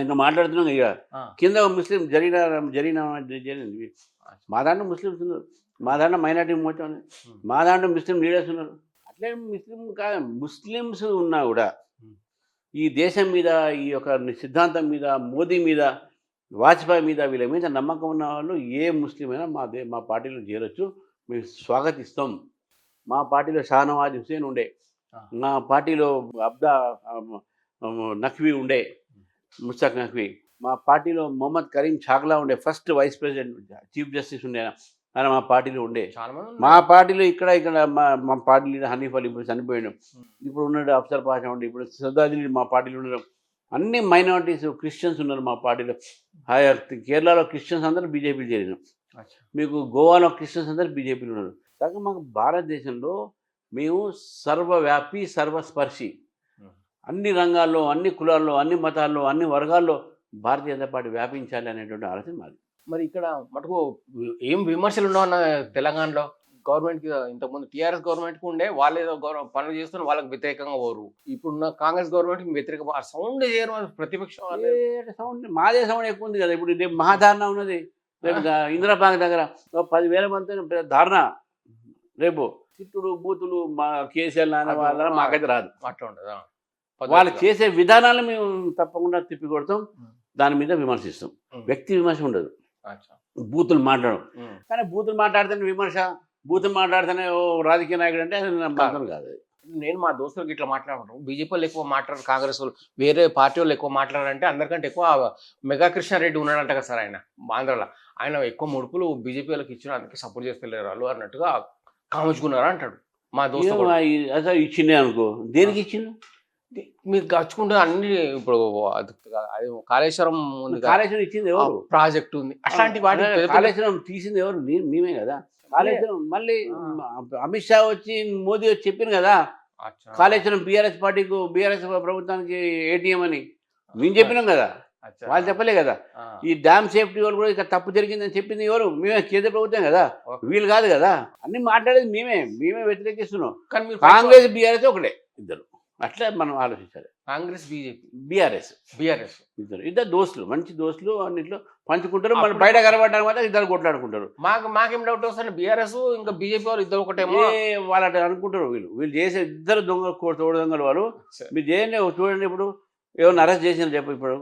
ఇంకా మాట్లాడుతున్నాం. ఇక కింద ముస్లిం జరిగిన మా దాంట్లో ముస్లిమ్స్ ఉన్నారు, మా దాంట్లో మైనార్టీ మొత్తం, మా దాంట్లో ముస్లిం లీడర్స్ ఉన్నారు. అట్లే ముస్లిమ్స్ ఉన్నా కూడా ఈ దేశం మీద, ఈ యొక్క సిద్ధాంతం మీద, మోదీ మీద, వాజ్పేయి మీద, వీళ్ళ మీద నమ్మకం ఉన్న వాళ్ళు ఏ ముస్లిం అయినా మా పార్టీలో చేరొచ్చు. మేము స్వాగతిస్తాం. మా పార్టీలో షానవాజ్ హుసేన్ ఉండే, మా పార్టీలో అబ్దా నఖ్వీ ఉండే, ముస్తాక్ నఖ్వీ. మా పార్టీలో మొహమ్మద్ కరీం ఛాగ్లా ఉండే, first vice president, chief justice ఉండే ఆయన మా పార్టీలో ఉండే. మా పార్టీలో ఇక్కడ మా పార్టీ లీడర్ హనీఫ్ అలీ ఇప్పుడు చనిపోయాడు, ఇప్పుడు ఉన్నాడు అఫ్సర్ పాషా ఉండే, ఇప్పుడు సర్దాజీ మా పార్టీలో ఉన్నారు. అన్ని మైనారిటీస్, క్రిస్టియన్స్ ఉన్నారు మా పార్టీలో. కేరళలో క్రిస్టియన్స్ అందరూ బీజేపీ చేరినారు, మీకు గోవాలో క్రిస్టియన్స్ అందరూ బీజేపీలో ఉన్నారు. కాగా మాకు భారతదేశంలో మేము సర్వవ్యాపి, సర్వస్పర్శి, అన్ని రంగాల్లో, అన్ని కులాల్లో, అన్ని మతాల్లో, అన్ని వర్గాల్లో భారతీయ జనతా పార్టీ వ్యాపించాలి అనేటువంటి ఆలోచన మాది. మరి ఇక్కడ మటుకు ఏం విమర్శలు ఉండవన్న తెలంగాణలో గవర్నమెంట్కి? ఇంతకుముందు టీఆర్ఎస్ గవర్నమెంట్కి ఉండే వాళ్ళు ఏదో పనులు చేస్తున్న వాళ్ళకి వ్యతిరేకంగా పోరు, ఇప్పుడున్న కాంగ్రెస్ గవర్నమెంట్కి వ్యతిరేకంగా సౌండ్ చేయరు ప్రతిపక్షం. సౌండ్ మాదే సౌండ్ ఎక్కువ ఉంది కదా. ఇప్పుడు రేపు మహాధారణ ఉన్నది, రేపు ఇందిరా పార్క్ దగ్గర 10,000 మంది ధారణ. రేపు చిట్టుడు బూతులు మా కేసీఆర్ నాన్న వాళ్ళ మాకైతే రాదు. అట్లా ఉంటుంది. వాళ్ళు చేసే విధానాలు మేము తప్పకుండా తిప్పికొడతాం, దాని మీద విమర్శిస్తాం. వ్యక్తి విమర్శ ఉండదు, బూతులు మాట్లాడడం. కానీ బూతులు మాట్లాడితేనే విమర్శ, బూతులు మాట్లాడితేనే ఓ రాజకీయ నాయకుడు అంటే అది మాత్రం కాదు. నేను మా దోస్తులకు ఇట్లా మాట్లాడతాను, బీజేపీ వాళ్ళు ఎక్కువ మాట్లాడరు, కాంగ్రెస్ వాళ్ళు, వేరే పార్టీ వాళ్ళు ఎక్కువ మాట్లాడారంటే అందరికంటే ఎక్కువ మెగా కృష్ణారెడ్డి ఉన్నాడంట కదా సార్, ఆయన ఆంధ్రలో. ఆయన ఎక్కువ ముడుపులు బీజేపీ వాళ్ళకి ఇచ్చిన, అందుకే సపోర్ట్ చేస్తలేరు వాళ్ళు అన్నట్టుగా కాముచుకున్నారా అంటాడు మా దోస్తు. అసలు ఇచ్చిండే అనుకో, దేనికి ఇచ్చిండు? మీరు గచ్చుకుంటే అన్ని ఇప్పుడు కాళేశ్వరం ఉంది, కాళేశ్వరం ఇచ్చింది ఎవరు? ప్రాజెక్ట్ ఉంది, అట్లాంటి వాటి కాళేశ్వరం తీసింది ఎవరు? మేమే కదా. కాళేశ్వరం మళ్ళీ అమిత్ షా వచ్చి, మోదీ వచ్చి చెప్పింది కదా కాళేశ్వరం బీఆర్ఎస్ పార్టీకి, బీఆర్ఎస్ ప్రభుత్వానికి ఏటీఎం అని మేము చెప్పినాం కదా, వాళ్ళు చెప్పలే కదా. ఈ డ్యామ్ సేఫ్టీ వాళ్ళు కూడా ఇక తప్పు జరిగిందని చెప్పింది ఎవరు? మేమే, కేంద్ర ప్రభుత్వం కదా, వీళ్ళు కాదు కదా. అన్ని మాట్లాడేది మేమే వ్యతిరేకిస్తున్నాం. కానీ కాంగ్రెస్ బీఆర్ఎస్ ఒకటే, ఇద్దరు. అట్లా మనం ఆలోచించాలి. కాంగ్రెస్, బీజేపీ, బీఆర్ఎస్ ఇద్దరు దోస్తులు, మంచి దోస్తులు, అన్నింటిలో పంచుకుంటారు. మనం బయట కనబడడానికి మాత్రం ఇద్దరు కొట్లాడుకుంటారు. మాకేం డౌట్ వస్తుంది, బీఆర్ఎస్ ఇంకా బీజేపీ వాళ్ళు ఇద్దరు ఒకటేమో వాళ్ళు అట్లా అనుకుంటారు. వీళ్ళు చేసే ఇద్దరు తోడు దొంగలు వాళ్ళు. మీరు చేయండి, చూడండి, ఇప్పుడు ఏమన్నా అరెస్ట్ చేసిన చెప్పు, ఇప్పుడు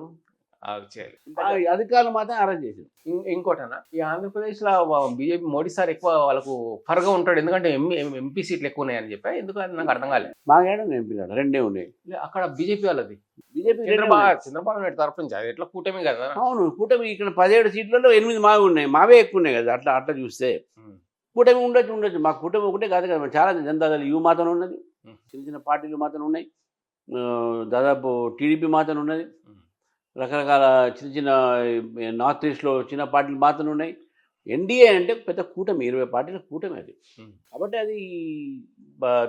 అధికారులు మాత్రం అరెస్ట్ చేశారు. ఇంకోటనా, ఈ ఆంధ్రప్రదేశ్ లో బీజేపీ మోడీ సార్ ఎక్కువ వాళ్ళకు ఫర్గా ఉంటాడు, ఎందుకంటే ఎంపీ సీట్లు ఎక్కువ ఉన్నాయని చెప్పి. ఎందుకు అది నాకు అర్థం కాలేదు. మాకేడా ఎంపీలు 2 ఉన్నాయి అక్కడ బీజేపీ వాళ్ళది. బీజేపీ చంద్రబాబు నాయుడు తరఫు నుంచి అది ఎట్లా కూటమి కదా. అవును, కూటమి. ఇక్కడ 17 సీట్లలో 8 మావి ఉన్నాయి, మావే ఎక్కువ ఉన్నాయి కదా. అట్లా చూస్తే కూటమి ఉండొచ్చు. మా కూటమి ఒకటే కాదు కదా, చాలా జనతాదళ యువ మాత్రం ఉన్నది, చిన్న చిన్న పార్టీలు మాత్రం ఉన్నాయి, దాదాపు టీడీపీ మాత్రం ఉన్నది, రకరకాల చిన్న చిన్న నార్త్ ఈస్ట్లో చిన్న పార్టీలు మాత్రం ఉన్నాయి. ఎన్డీఏ అంటే పెద్ద కూటమి, 20 పార్టీల కూటమి అది. కాబట్టి అది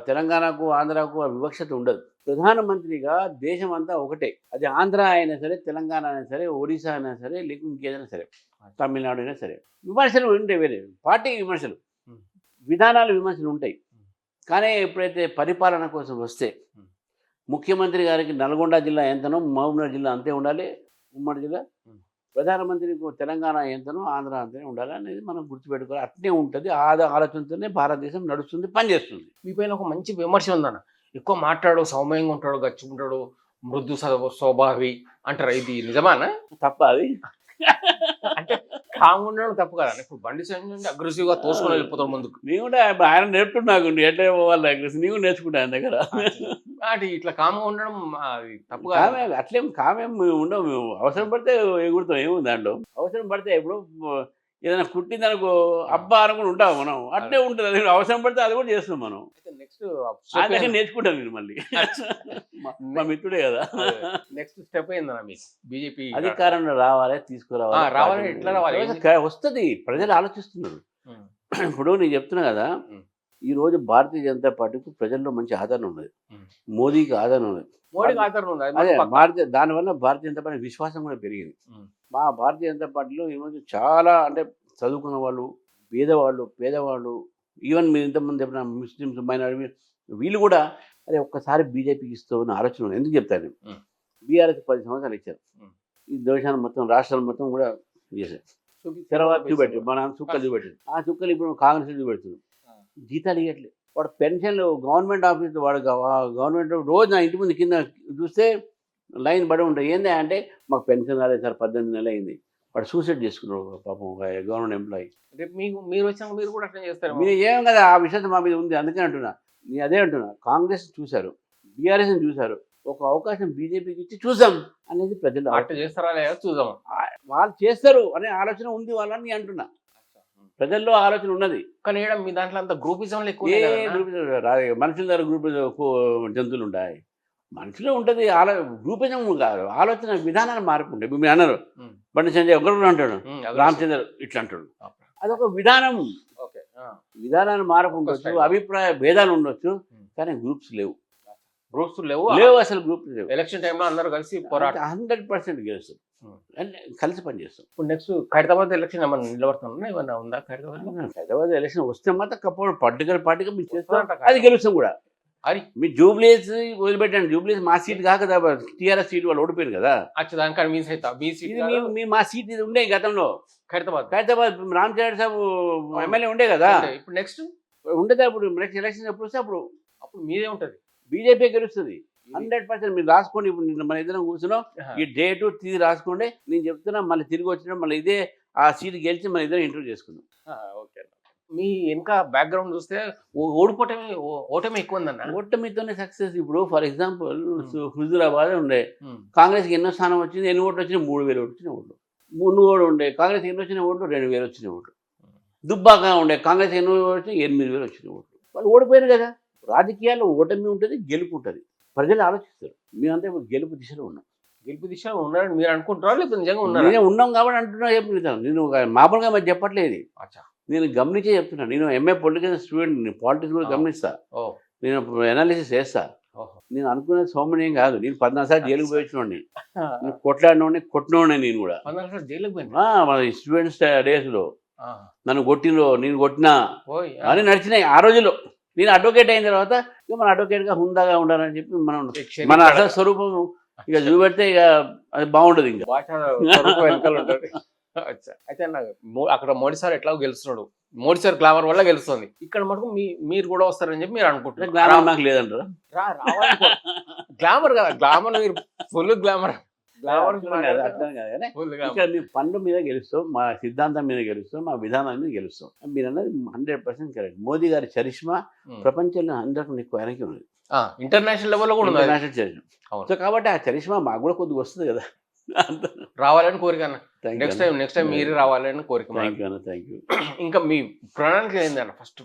తెలంగాణకు, ఆంధ్రాకు వివక్షత ఉండదు. ప్రధానమంత్రిగా దేశం అంతా ఒకటే, అది ఆంధ్ర అయినా సరే, తెలంగాణ అయినా సరే, ఒడిశా అయినా సరే, లేకపోతే ఇంకేదైనా సరే, తమిళనాడు అయినా సరే. విమర్శలు ఉంటాయి, వేరే పార్టీ విమర్శలు, విధానాలు విమర్శలు ఉంటాయి. కానీ ఎప్పుడైతే పరిపాలన కోసం వస్తే, ముఖ్యమంత్రి గారికి నల్గొండ జిల్లా ఎంతనో, మహబూబ్నగర్ జిల్లా అంతే ఉండాలి, ఉమ్మడి జిల్లా. ప్రధానమంత్రికి తెలంగాణ ఎంతనో, ఆంధ్ర అంతనే ఉండాలి అనేది మనం గుర్తుపెట్టుకోవాలి. అట్నే ఉంటుంది. ఆలోచనతోనే భారతదేశం నడుస్తుంది, పనిచేస్తుంది. మీ పైన ఒక మంచి విమర్శ ఉందన్న, ఎక్కువ మాట్లాడు, సౌమ్యంగా ఉంటాడు, గచ్చుకుంటాడు, మృదు స్వభావి అంటారు. ఇది నిజమానా? తప్ప అది అంటే కామ్ ఉండడం తప్పు కదా. ఇప్పుడు బండి సంజయ్ అగ్రెసివ్ గా తోసుకొని వెళ్ళిపోతాడు ముందుకు. నేను కూడా ఆయన నేర్పుతున్నా నాకు ఎట్లా పోవాలి నేను కూడా నేర్చుకుంటా ఆయన దగ్గర. అంటే ఇట్లా కామ్గా ఉండడం అది తప్పు కాదు. కామే అట్లేం కామేం ఉండవు మేము. అవసరం పడితే ఎగురుతాం, ఏముంది దాంట్లో. అవసరం పడితే ఇప్పుడు ఏదైనా కుట్టిందనుకో అబ్బా అనుకుని ఉంటాం మనం, అట్లే ఉంటుంది. అది అవసరం పడితే అది కూడా చేస్తాం మనం. నెక్స్ట్ ఆయన దగ్గర నేర్చుకుంటాను నేను మళ్ళీ. మా మిత్రుడే కదా. నెక్స్ట్ స్టెప్ ఏందన్నా మీకు? బీజేపీ అధికారంలో రావాలి, తీసుకురావాలి. రావాలి, ఎట్లా రావాలి? వస్తుంది, ప్రజలు ఆలోచిస్తున్నారు. ఇప్పుడు నేను చెప్తున్నా కదా, ఈ రోజు భారతీయ జనతా పార్టీకి ప్రజల్లో మంచి ఆదరణ ఉన్నది, మోదీకి ఆదరణ ఉన్నది. మోడీకి ఆదరణ ఉంది. అదే దానివల్ల భారతీయ జనతా పార్టీ విశ్వాసం కూడా పెరిగింది. మా భారతీయ జనతా పార్టీలో ఈరోజు చాలా అంటే చదువుకున్న వాళ్ళు, పేదవాళ్ళు, ఈవెన్ మీరు ఇంతమంది చెప్పిన ముస్లిమ్స్, మైనారిటీ, వీళ్ళు కూడా అరే ఒక్కసారి బీజేపీకి ఇస్తామని ఆలోచన ఉంది. ఎందుకు చెప్తాను, బీఆర్ఎస్ 10 సంవత్సరాలు ఇచ్చారు, ఈ దేశాన్ని మొత్తం రాష్ట్రాలు మొత్తం కూడా చేశారు. తర్వాత చూపెట్టారు, మన చుక్కలు చూపెట్టారు. ఆ చుక్కలు ఇప్పుడు కాంగ్రెస్ చూపెడుతున్నారు. జీతాలు ఇవ్వట్లేదు. వాడు పెన్షన్లు గవర్నమెంట్ ఆఫీస్, వాడు గవర్నమెంట్ రోజు నా ఇంటి ముందు కింద చూస్తే లైన్ పడి ఉంటుంది. ఏంది అంటే మాకు పెన్షన్ రాలేదు సార్, 18 నెలలు అయింది. వాడు సూసైడ్ చేసుకున్నాడు పాపం, గవర్నమెంట్ ఎంప్లాయీ. రేపు మీరు వచ్చినాక మీరు కూడా అట్లా చేస్తారు. మీరు ఏం కదా, ఆ విషయం మా మీద ఉంది. అందుకని అంటున్నా, నేను అదే అంటున్నా. కాంగ్రెస్ చూశారు, బీఆర్ఎస్ని చూశారు, ఒక అవకాశం బీజేపీకి ఇచ్చి చూసాం అనేది ప్రజలు అట్లా చేస్తారా లేదా చూద్దాం. వాళ్ళు చేస్తారు అనే ఆలోచన ఉంది వాళ్ళని అంటున్నా. ప్రజల్లో ఆలోచన ఉన్నది. కానీ మీ దాంట్లో అంత గ్రూపిజం ఎక్కువ. మనుషుల దగ్గర గ్రూప్ జంతువులు ఉంటాయి, మనుషులు ఉంటుంది. గ్రూపిజం కాదు, ఆలోచన విధానాలు మార్పు ఉంటాయి. మీరు అన్నారు బండి సంజయ్ ఒకరు అంటాడు, రామచంద్ర ఇట్లా అంటాడు. అదొక విధానం. విధానాన్ని మార్పు ఉండొచ్చు, అభిప్రాయ భేదాలు ఉండొచ్చు, కానీ గ్రూప్స్ లేవు. అసలు గ్రూప్స్ లేవు. ఎలక్షన్ టైంలో అందరూ కలిసి పోరాటం 100% గెలుస్తారు, కలిసి పనిచేస్తాం. ఇప్పుడు నెక్స్ట్ ఖైరతాబాద్ ఎలక్షన్ ఏమన్నా నిలబడుతున్నా, ఏమన్నా ఉందా ఖైరతాబాద్ ఎలక్షన్ వస్తే మాత్రం పర్టికులర్ పార్టీగా మీరు చేస్తాం, అది గెలుస్తాం కూడా. అది మీ జూబ్లీస్ వదిలిపెట్టండి, జూబ్లీస్ మా సీట్ కాక టీఆర్ఎస్ సీట్ వాళ్ళు ఓడిపోయారు కదా. మా సీట్ ఇది ఉండే గతంలో ఖైరతాబాద్ రామచంద్ర సాబు ఎమ్మెల్యే ఉండే కదా. ఇప్పుడు నెక్స్ట్ ఉండదా? ఇప్పుడు నెక్స్ట్ ఎలక్షన్ ఎప్పుడు వస్తే అప్పుడు మీదే ఉంటుంది, బీజేపీ గెలుస్తుంది 100%. మీరు రాసుకోండి. ఇప్పుడు మన ఇద్దరం కూర్చున్నాం, ఈ డేటు తీసి రాసుకోండి. నేను చెప్తున్నా, మళ్ళీ తిరిగి వచ్చినా మళ్ళీ ఇదే ఆ సీట్ గెలిచి మన ఇద్దరం ఇంటర్వ్యూ చేసుకుందాం. ఓకే. మీ వెనక బ్యాక్గ్రౌండ్ చూస్తే ఓటమి ఎక్కువ ఉందన్న. ఓటమితోనే సక్సెస్. ఇప్పుడు ఫర్ ఎగ్జాంపుల్ హుజూరాబాద్ ఉండే, కాంగ్రెస్కి ఎన్నో స్థానం వచ్చింది, ఎన్ని ఓట్లు వచ్చినాయి? 3,000 వచ్చిన ఓట్లు. మునుగోడు ఉండే, కాంగ్రెస్కి ఎన్ని వచ్చిన ఓట్లు? 2,000 వచ్చిన ఓట్లు. దుబ్బాక ఉండే, కాంగ్రెస్ ఎన్నో వచ్చినాయి? 8,000 వచ్చిన ఓట్లు. వాళ్ళు ఓడిపోయారు కదా. రాజకీయాల్లో ఓటమి ఉంటుంది, గెలుపు ఉంటుంది. ప్రజలు ఆలోచిస్తారు. మేమంతా ఇప్పుడు గెలుపు దిశలో ఉన్నాం. గెలుపు దిశలో ఉన్నారని మీరు అనుకుంటారా, లేకపోతే నిజంగా ఉన్నారు? నేనే ఉన్నాం కాబట్టి అంటున్నా. చెప్తున్నాను నేను మామూలుగా మరి చెప్పట్లేదు, నేను గమనించే చెప్తున్నా. నేను ఎంఏ పొలిటికల్ స్టూడెంట్, పాలిటిక్స్ కూడా గమనిస్తా, నేను అనాలిసిస్ చేస్తా. నేను అనుకునేది సోమని ఏం కాదు. నేను 14 సార్లు జైలుకు పోయించుకోండి, నేను కొట్టినోడిని. నేను కూడా మన స్టూడెంట్స్ డేస్లో నన్ను కొట్టినో, నేను కొట్టినా అని నడిచినాయి ఆ రోజుల్లో. నేను అడ్వకేట్ అయిన తర్వాత ఇక మన అడ్వకేట్గా హుందాగా ఉండాలని చెప్పి మనం మన అసలు స్వరూపం ఇక చూపెడితే ఇక అది బాగుండదు. ఇంకా అయితే అక్కడ మోడీ సార్ ఎట్లా గెలుస్తున్నాడు, మోడీ సార్ గ్లామర్ వల్ల గెలుస్తుంది. ఇక్కడ మటుకు మీరు కూడా వస్తారని చెప్పి మీరు అనుకుంటున్నారు. గ్లామర్ నాకు లేదంటారా? గ్లామర్ కదా, గ్లామర్ మీరు ఫుల్ గ్లామర్. ఇక్కడ మీ పనుల మీద గెలుస్తాం, మా సిద్ధాంతం మీద గెలుస్తాం, మా విధానం మీద గెలుస్తాం. మీరు అన్నది 100% కరెక్ట్. మోదీ గారి చరిష్మా ప్రపంచంలో అందరికీ ఎక్కువ ఆయనకి ఉన్నది, ఇంటర్నేషనల్ లెవెల్లో కూడా ఉంది ఇంటర్నేషనల్ చరిష్మా. సో కాబట్టి ఆ చరిష్మా మాకు కూడా కొద్దిగా వస్తుంది కదా, రావాలని కోరిక. నెక్స్ట్ టైం మీరు రావాలని కోరిక. Thank you. ఇంకా మీ ప్రణాళిక ఏంటన్న? ఫస్ట్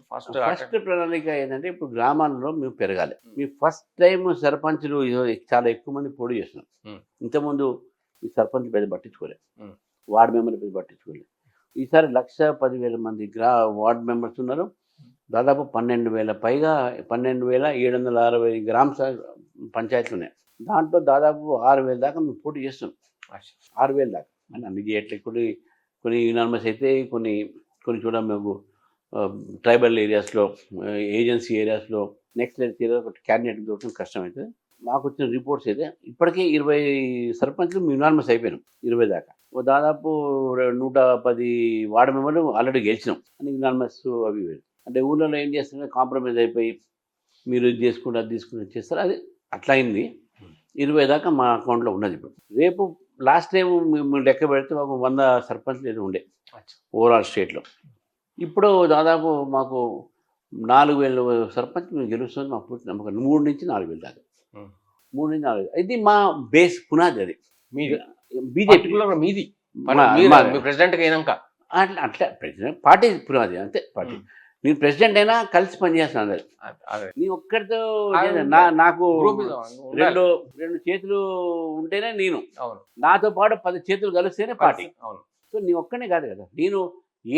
ప్రణాళిక ఏంటంటే ఇప్పుడు గ్రామాల్లో మేము పెరగాలి. మీ ఫస్ట్ టైం సర్పంచ్లు చాలా ఎక్కువ మంది పోటీ చేస్తున్నారు. ఇంతకుముందు ఈ సర్పంచ్ పెద్ద పట్టించుకోలేదు, వార్డు మెంబర్లు పెద్ద పట్టించుకోలేదు. ఈసారి 1,10,000 మంది వార్డు మెంబర్స్ ఉన్నారు. దాదాపు 12,000 పైగా 12,760 గ్రామ పంచాయతీలు ఉన్నాయి. దాంట్లో దాదాపు 6,000 దాకా మేము పోటీ చేస్తున్నాం. 6,000 దాకా అని అన్ని చేయట్లేదు. కొన్ని యునానిమస్ అయితే, కొన్ని చూడ మేము ట్రైబల్ ఏరియాస్లో, ఏజెన్సీ ఏరియాస్లో, నెక్స్ట్ ఏరియా క్యాండిడేట్ దొరకడం కష్టమవుతుంది. మాకు వచ్చిన రిపోర్ట్స్ అయితే ఇప్పటికే 20 సర్పంచ్లు యునానిమస్ అయిపోయినాం, 20 దాకా. దాదాపు 110 వార్డు మెంబర్లు ఆల్రెడీ గెలిచినాం అని యునానిమస్ అవి. అంటే ఊళ్ళో ఏం చేస్తున్నా కాంప్రమైజ్ అయిపోయి మీరు ఇది చేసుకుంటే అది తీసుకుని చేస్తారు. అది అట్లా అయింది. 20 దాకా మా అకౌంట్లో ఉన్నది. ఇప్పుడు రేపు లాస్ట్ టైం మేము లెక్క పెడితే మాకు 100 సర్పంచ్లు ఏదో ఉండే ఓవరాల్ స్టేట్లో. ఇప్పుడు దాదాపు మాకు 4,000 సర్పంచ్ మేము గెలుస్తుంది మాకు పూర్తి నమ్మకం. 3 నుంచి 4,000 దాకా. 3 నుంచి 4,000 ఇది మా బేస్ పునాది. అది మీది బీజేపీ మీది మా- ప్రెసిడెంట్ అయినాక అట్లా ప్రెసిడెంట్ పార్టీ పునాది అంతే. పార్టీ నేను ప్రెసిడెంట్ అయినా కలిసి పనిచేస్తున్నాను. అది అదే నీ ఒక్కడితో అది చేయను. ఉండాలి. నాకు గ్రూప్ రెండు చేతులు ఉంటేనే నేను, అవును నాతో పాటు 10 చేతులు కలిస్తేనే పార్టీ. అవును సో నీ ఒక్కనే కాదు కదా. నేను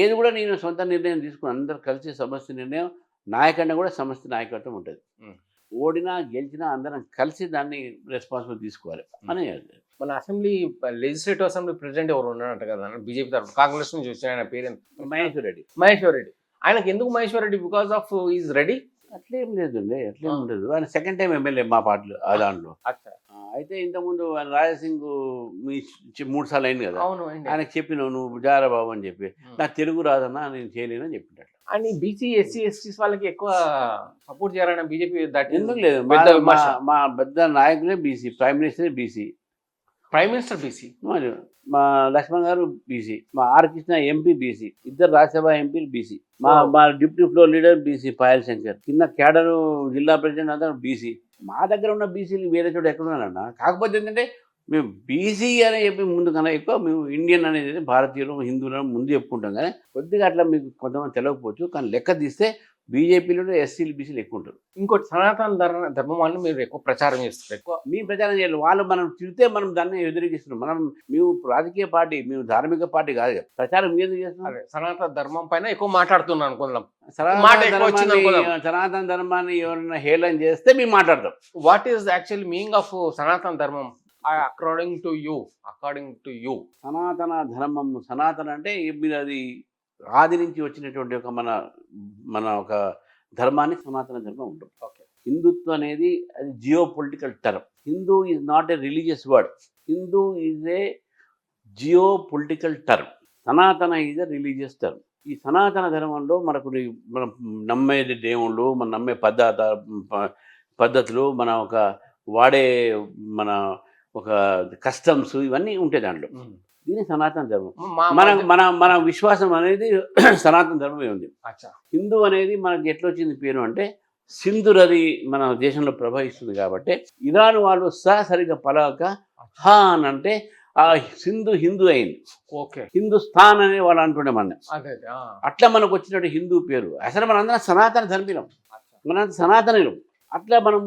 ఏది కూడా నేను సొంత నిర్ణయం తీసుకుని అందరు కలిసి సమస్య నిర్ణయం, నాయకుడిని కూడా సమస్య నాయకత్వం ఉంటుంది. ఉం. ఓడినా గెలిచినా అందరం కలిసి దాన్ని రెస్పాన్సిబిలిటీ తీసుకోవాలి అని. మన అసెంబ్లీ లెజిస్లేటివ్ అసెంబ్లీ ప్రెసిడెంట్ ఎవరు ఉన్నారంట కదా బీజేపీ తరఫు, కాంగ్రెస్ నుంచి వచ్చిన ఆయన పేరు మహేశ్వర్ రెడ్డి. మహేశ్వర్ రెడ్డి. ఆయనకి ఎందుకు Maheshwar Reddy? Because of is ready. అట్లేం లేదండి, అట్లేం ఉండదు. ఆయన సెకండ్ టైం ఎమ్మెల్యే మా పార్టీలో ఆ దాంట్లో. అచ్చా అయితే ఇంతకుముందు ఆయన రాజాసింగ్ మీ 3 సార్లు అయింది కదా. అవును ఆయనకు చెప్పినావు నువ్వు జారా బాబు అని చెప్పి, నాకు తెలుగు రాదన్నా నేను చేయలేనని చెప్పినట్లు. అని బీసీ ఎస్సీ ఎస్టీస్ వాళ్ళకి ఎక్కువ సపోర్ట్ చేయాలన్న బీజేపీ ఎందుకు లేదు, పెద్ద విమర్శ. మా పెద్ద నాయకులే BC, prime minister BC, prime minister BC, మరి మా లక్ష్మణ్ గారు బీసీ, మా R Krishna MP BC, 2 Rajya Sabha ఎంపీలు బీసీ, మా deputy floor leader BC Payal Shankar, కింద క్యాడరు జిల్లా ప్రెసిడెంట్ అంతా బీసీ. మా దగ్గర ఉన్న బీసీలు వేరే చోట ఎక్కడ ఉన్నారన్న. కాకపోతే ఏంటంటే మేము బీసీ అని చెప్పి ముందు కన్నా ఎక్కువ మేము ఇండియన్ అనేది భారతీయులు హిందువులను ముందు చెప్పుకుంటాం. కానీ కొద్దిగా అట్లా మీకు కొంతమంది తెలియకపోవచ్చు, కానీ లెక్క తీస్తే బీజేపీలో ఎస్సీలు బీసీలు ఎక్కువ ఉంటారు. ఇంకోటి సనాతన ధర్మం వాళ్ళు మీరు ఎక్కువ ప్రచారం చేస్తారు. ఎక్కువ మీ ప్రచారం చేయాలి. వాళ్ళు మనం తిరిగితే మనం దాన్ని వ్యతిరేకిస్తున్నాం. మేము రాజకీయ పార్టీ, మేము ధార్మిక పార్టీ కాదు కదా. ప్రచారం ఎందుకు చేస్తున్నాం? అదే సనాతన ధర్మం పైన ఎక్కువ మాట్లాడుతున్నాను అనుకుందాం. మాట సనాతన ఎక్కువ వచ్చింది అనుకుందాం. సనాతన ధర్మాన్ని ఎవరైనా హేళన చేస్తే మేము మాట్లాడతాం. What is actual meaning of సనాతన ధర్మం అకార్డింగ్ టు యూ? సనాతన ధర్మం, సనాతన అంటే మీరు అది ఆది నుంచి వచ్చినటువంటి ఒక మన ఒక ధర్మాన్ని సనాతన ధర్మం ఉంటుంది. ఓకే. హిందుత్వం అనేది అది geo political term. Hindu is not a religious word. Hindu is a geo political term. సనాతన ఈజ్ ఏ రిలీజియస్ టర్మ్. ఈ సనాతన ధర్మంలో మనం నమ్మేది దేవుళ్ళు, మనం నమ్మే పద్ధతులు, మన ఒక కస్టమ్స్ ఇవన్నీ ఉంటాయి దాంట్లో. దీని సనాతన ధర్మం. మన విశ్వాసం అనేది సనాతన ధర్మమే ఉంది. హిందూ అనేది మనకి ఎట్లా వచ్చింది పేరు అంటే, సింధు నది మన దేశంలో ప్రవహిస్తుంది కాబట్టి ఇరాన్ వాళ్ళు సరిగా పలక హా అని అంటే ఆ సింధు హిందూ అయింది. ఓకే. హిందుస్థాన్ అనే వాళ్ళు అంటుండే మన. అట్లా మనకు వచ్చినట్టు హిందూ పేరు. అసలు మనందరం సనాతన ధర్మీలం, మన సనాతనీలం. అట్లా మనం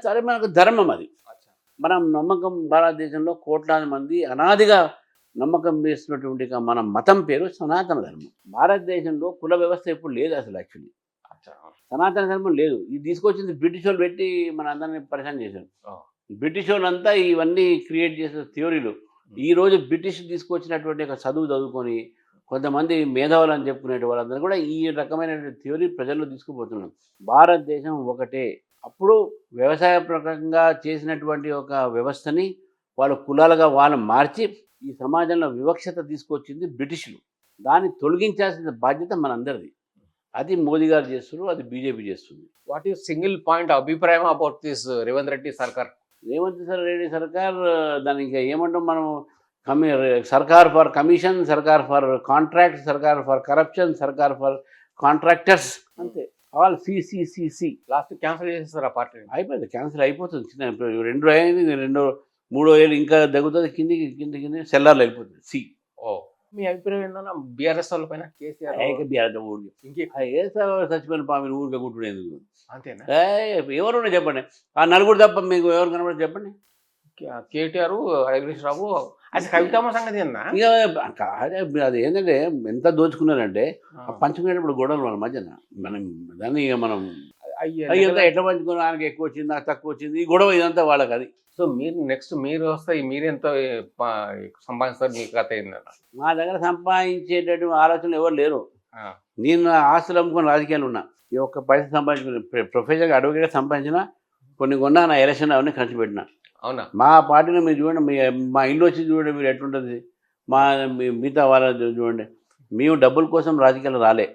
సరే మనకు ధర్మం అది. మనం నమ్మకం, భారతదేశంలో కోట్లాది మంది అనాదిగా నమ్మకం వేస్తున్నటువంటి మన మతం పేరు సనాతన ధర్మం. భారతదేశంలో కుల వ్యవస్థ ఎప్పుడు లేదు అసలు. యాక్చువల్లీ సనాతన ధర్మం లేదు. ఇది తీసుకొచ్చింది బ్రిటిష్ వాళ్ళు పెట్టి మన అందరినీ పరిచయం చేశారు. బ్రిటిష్ వాళ్ళంతా ఇవన్నీ క్రియేట్ చేసిన థియోరీలు. ఈరోజు బ్రిటిష్ తీసుకొచ్చినటువంటి ఒక చదువుకొని కొంతమంది మేధావులు అని చెప్పుకునే వాళ్ళందరూ కూడా ఈ రకమైన థియోరీ ప్రజల్లో తీసుకుపోతున్నారు. భారతదేశం ఒకటే. అప్పుడు వ్యవసాయ ప్రకారంగా చేసినటువంటి ఒక వ్యవస్థని వాళ్ళు కులాలుగా వాళ్ళు మార్చి ఈ సమాజంలో వివక్షత తీసుకొచ్చింది బ్రిటిష్లు. దాన్ని తొలగించాల్సిన బాధ్యత మనందరిది. అది మోదీ గారు చేస్తున్నారు, అది బీజేపీ చేస్తుంది. వాట్ ఈస్ సింగిల్ పాయింట్ అభిప్రాయం అబౌట్ దిస్ రేవంత్ రెడ్డి సర్కార్? రేవంత్ రెడ్డి సర్కార్ దానికి ఇంకా ఏమంటాం మనం? సర్కార్ ఫర్ కమిషన్, సర్కార్ ఫర్ కాంట్రాక్ట్, సర్కార్ ఫర్ కరప్షన్, సర్కార్ ఫర్ కాంట్రాక్టర్స్, అంతే. All CCCC. లాస్ట్ క్యాన్సిల్ చేసేస్తారు ఆ పార్టీ. అయిపోయింది, క్యాన్సిల్ అయిపోతుంది. చిన్న 2 అయింది, 3వ ఏళ్ళు ఇంకా తగ్గుతుంది, కింది సెల్లార్లు వెళ్ళిపోతుంది. సి. మీ అభిప్రాయం ఏంటన్నా బీఆర్ఎస్ వాళ్ళ పైన? కేసీఆర్ చచ్చిపోయిన పామిని ఊరికే కుట్టుడేందుకు? అంతేనా? ఎవరు చెప్పండి, ఆ 4 తప్ప మీకు ఎవరు కనబడి చెప్పండి. కేటీఆర్, హరీష్ రావు, అది కవితమ్మ సంగతి ఏందా? ఇక అది ఏంటంటే ఎంత దోచుకున్నారంటే పంచుకునేటప్పుడు గొడవలు మన మధ్యన. దాన్ని ఇక మనం ఎట్లా పంచుకున్నాం, ఆయనకి ఎక్కువ వచ్చింది, నాకు తక్కువ వచ్చింది, ఈ గొడవ ఇదంతా వాళ్ళకి. అది సో మీరు వస్తే మీరెంత సంపాదిస్తారు? మీ కథ ఏందన్న? మా దగ్గర సంపాదించేటటువంటి ఆలోచనలు ఎవరు లేరు. నేను ఆస్తులు అమ్ముకొని రాజకీయాలు ఉన్నా. ఈ ఒక్క పైసా సంపాదించుకుని ప్రొఫెషనల్గా అడ్వకేట్గా సంపాదించిన కొన్ని కొన్నా, నా ఎలక్షన్ అవన్నీ ఖర్చు పెట్టినా. అవునా? మా పార్టీని మీరు చూడండి, మా ఇల్లు వచ్చి చూడండి మీరు ఎట్లుంటుంది. మిగతా వాళ్ళ చూడండి. మేము డబ్బుల కోసం రాజకీయాలు రాలే.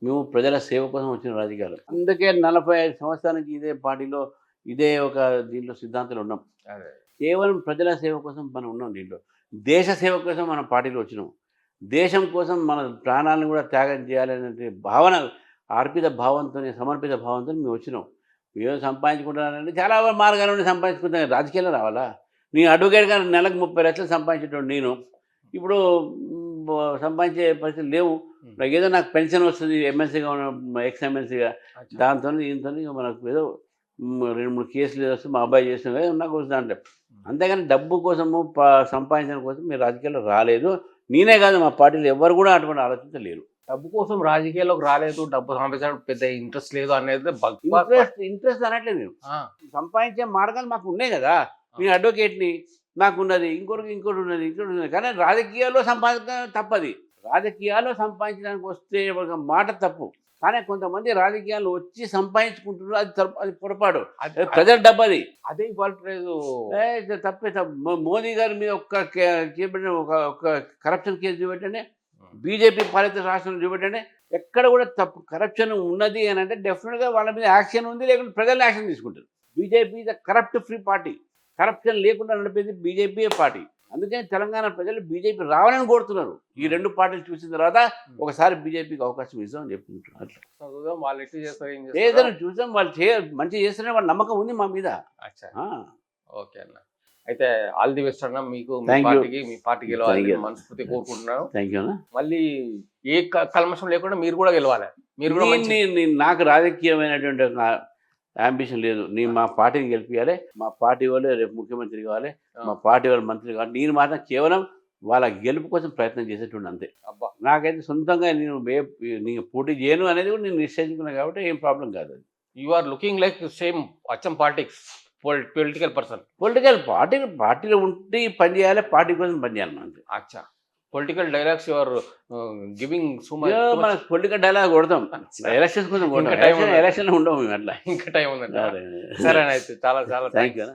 మేము ప్రజల సేవ కోసం వచ్చిన రాజకీయాలు. అందుకే 45 సంవత్సరాల నుంచి ఇదే పార్టీలో ఇదే ఒక దీంట్లో సిద్ధాంతాలు ఉన్నాం. అదే కేవలం ప్రజల సేవ కోసం మనం ఉన్నాం దీంట్లో. దేశ సేవ కోసం మనం పార్టీలో వచ్చినాం. దేశం కోసం మన ప్రాణాలను కూడా త్యాగం చేయాలనే భావన, అర్పిత భావంతో, సమర్పిత భావంతో మేము వచ్చినాం. ఏదో సంపాదించుకుంటానంటే చాలా మార్గాల నుండి సంపాదించుకుంటాను. రాజకీయాల్లో రావాలా? నేను అడ్వకేట్గా నెలకు 30 లక్షలు సంపాదించేటోడు నేను. ఇప్పుడు సంపాదించే పరిస్థితులు లేవు. నాకు ఏదో నాకు పెన్షన్ వస్తుంది ఎమ్మెల్సీగా ఉన్న ఎక్స్-ఎమ్మెల్సీగా, దాంతో దీంతో మనకు ఏదో 2-3 కేసులు వస్తే మా అబ్బాయి చేసిన నాకు వస్తుంది అంటే. అంతేగాని డబ్బు కోసము సంపాదించడం కోసం మీరు రాజకీయాల్లో రాలేదు. నేనే కాదు, మా పార్టీలో ఎవరు కూడా అటువంటి ఆలోచించలేరు. డబ్బు కోసం రాజకీయాల్లోకి రాలేదు, డబ్బు సంపాదించడం పెద్ద ఇంట్రెస్ట్ లేదు అనేది ఇంట్రెస్ట్ అనట్లేదు. నేను సంపాదించే మార్గాలు మాకు ఉన్నాయి కదా. నేను అడ్వకేట్ని, నాకు ఉన్నది, ఇంకోటి ఉన్నది. కానీ రాజకీయాల్లో సంపాదించడం తప్పది. రాజకీయాల్లో సంపాదించడానికి వస్తే ఒక మాట తప్పు. కానీ కొంతమంది రాజకీయాలు వచ్చి సంపాదించుకుంటున్నారు, అది పొరపాటు. ప్రజల డబ్బు అది. అదే ఇవాళ తప్పే తప్పు. మోదీ గారి మీద ఒక కరప్షన్ కేసు చూపెట్టండి, బీజేపీ పాలిత రాష్ట్రం చూపెట్టండి, ఎక్కడ కూడా తప్పు కరప్షన్ ఉన్నది అని అంటే డెఫినెట్గా వాళ్ళ మీద యాక్షన్ ఉంది, లేకుంటే ప్రజలు యాక్షన్ తీసుకుంటారు. BJP the corrupt free party. Corruption లేకుండా నడిపేది బీజేపీ పార్టీ. అందుకని తెలంగాణ ప్రజలు బీజేపీ రావాలని కోరుతున్నారు. ఈ 2 పార్టీలు చూసిన తర్వాత ఒకసారి బీజేపీకి అవకాశం ఇస్తామని చెప్పుకుంటున్నారు. ఏదైనా చూసాం, వాళ్ళు మంచి చేస్తేనే వాళ్ళ నమ్మకం ఉంది మా మీద. ఓకే అన్న, అయితే ఆల్ ది బెస్ట్ అన్న. మీకు మీ పార్టీకి గెలవాలి మనస్ఫూర్తి కోరుకుంటున్నాను. థ్యాంక్ యూ అన్న. మళ్ళీ ఏ కల్మషం లేకుండా మీరు కూడా గెలవాలి. మీరు కూడా నాకు రాజకీయమైనటువంటి అంబిషన్ లేదు. నేను మా పార్టీని గెలిపించాలి, మా పార్టీ వాళ్ళే రేపు ముఖ్యమంత్రి కావాలి, మా పార్టీ వాళ్ళు మంత్రి కావాలి. నేను మాత్రం కేవలం వాళ్ళ గెలుపు కోసం ప్రయత్నం చేసేటువంటి అంతే. అబ్బా, నాకైతే సొంతంగా నేను పోటీ చేయను అనేది కూడా నేను నిశ్చయించుకున్నాను కాబట్టి ఏం ప్రాబ్లం కాదు. You are looking like same అచ్చం పాలిటిక్స్ పొలిటికల్ పర్సన్. పార్టీలో ఉండి పని చేయాలి, పార్టీ కోసం పని చేయాలి అంతే. అచ్చా, political dialogues you are giving so much. మన పొలిటికల్ డైలాగ్ కొడతాం, ఎలక్షన్స్ కోసం కొడతాం. ఎలక్షన్ ఉండవు మేము అట్లా. ఇంకా టైం ఉందండి. సరే అయితే చాలా చాలా థ్యాంక్ యూ.